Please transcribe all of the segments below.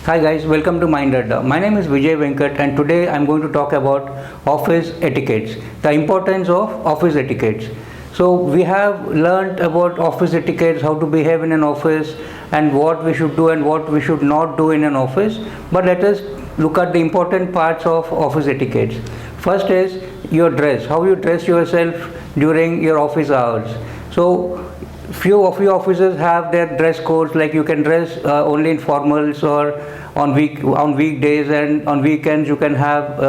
Hi guys, welcome to Mindadda. My name is Vijay Venkat and today I'm going to talk about office etiquettes, the importance of office etiquettes. So we have learned about office etiquettes, how to behave in an office and what we should do and what we should not do in an office. But let us look at the important parts of office etiquettes. First is your dress, how you dress yourself during your office hours. So few offices have their dress codes, like you can dress only in formals or on weekdays, and on weekends you can have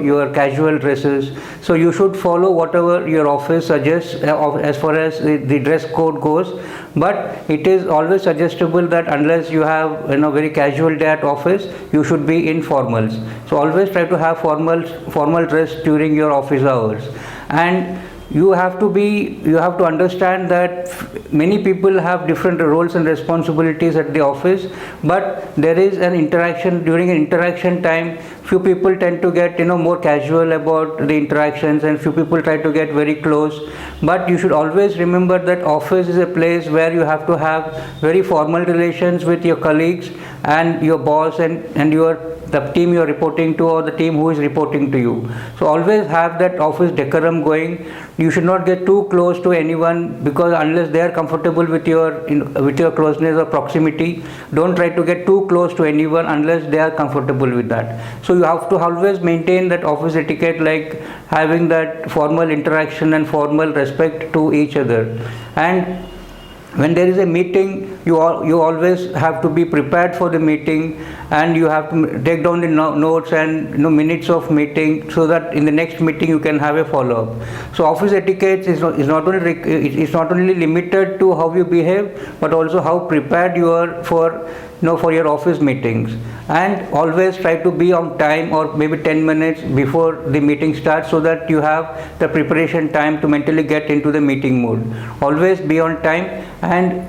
your casual dresses. So you should follow whatever your office suggests as far as the dress code goes, but it is always suggestible that unless you have very casual day at office, you should be in formals. So always try to have formal dress during your office hours. And you have to understand that many people have different roles and responsibilities at the office, but there is an interaction. During an interaction time, few people tend to get more casual about the interactions, and few people try to get very close. But you should always remember that office is a place where you have to have very formal relations with your colleagues and your boss and the team you are reporting to, or the team who is reporting to you. So always have that office decorum going. You should not get too close to anyone, because unless they are comfortable with your closeness or proximity, don't try to get too close to anyone unless they are comfortable with that. So you have to always maintain that office etiquette, like having that formal interaction and formal respect to each other. And when there is a meeting, you always have to be prepared for the meeting, and you have to take down the notes and minutes of meeting, so that in the next meeting you can have a follow-up. So office etiquette is not only limited to how you behave, but also how prepared you are for your office meetings. And always try to be on time, or maybe 10 minutes before the meeting starts, so that you have the preparation time to mentally get into the meeting mood. Always be on time. And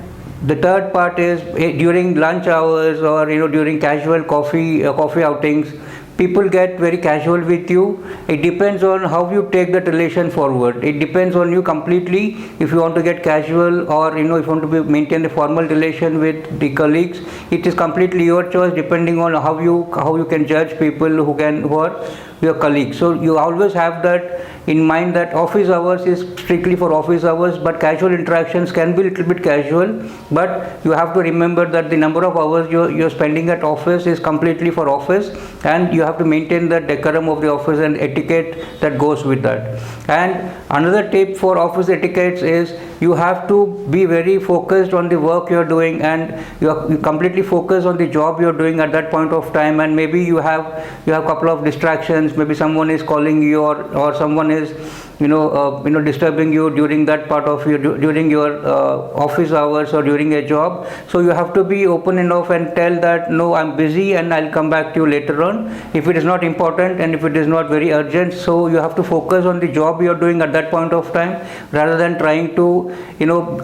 the third part is during lunch hours, or during casual coffee outings, people get very casual with you. It depends on how you take that relation forward. It depends on you completely. If you want to get casual, or if you want to maintain a formal relation with the colleagues, it is completely your choice, depending on how you can judge people who are your colleagues. So you always have that in mind, that office hours is strictly for office hours, but casual interactions can be a little bit casual. But you have to remember that the number of hours you're spending at office is completely for office, and you have to maintain the decorum of the office and etiquette that goes with that. And another tip for office etiquettes is you have to be very focused on the work you're doing, and you completely focused on the job you're doing at that point of time. And maybe you have a couple of distractions. Maybe someone is calling you, or someone is disturbing you during that part of during your office hours or during a job. So you have to be open enough and tell that, no, I'm busy and I'll come back to you later on, if it is not important and if it is not very urgent. So you have to focus on the job you're doing at that point of time, rather than trying to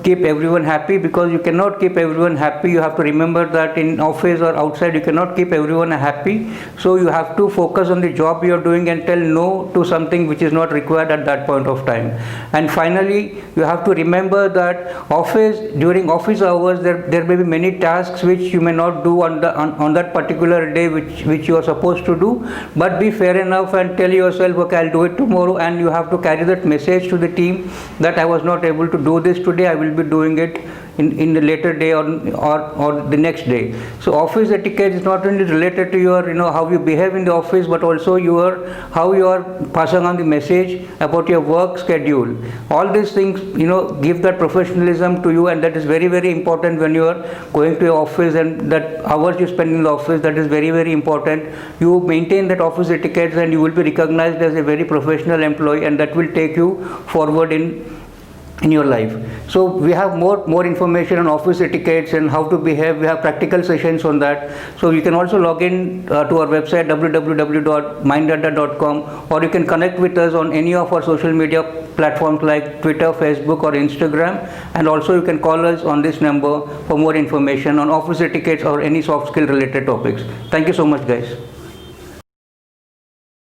keep everyone happy, because you cannot keep everyone happy. You have to remember that in office or outside, you cannot keep everyone happy. So you have to focus on the job you're doing and tell no to something which is not required at that point of time. And finally, you have to remember that during office hours, there may be many tasks which you may not do on that particular day, which you are supposed to do. But be fair enough and tell yourself, okay, I'll do it tomorrow. And you have to carry that message to the team that I was not able to do this today, I will be doing it in the later day or the next day. So office etiquette is not only related to your how you behave in the office, but also how you are passing on the message about your work schedule. All these things give that professionalism to you, and that is very, very important when you are going to your office, and that hours you spend in the office, that is very, very important. You maintain that office etiquette, and you will be recognized as a very professional employee, and that will take you forward in your life. So we have more information on office etiquettes and how to behave. We have practical sessions on that. So you can also log in to our website www.mindadda.com, or you can connect with us on any of our social media platforms like Twitter, Facebook, or Instagram. And also you can call us on this number for more information on office etiquettes or any soft skill related topics. Thank you so much, guys.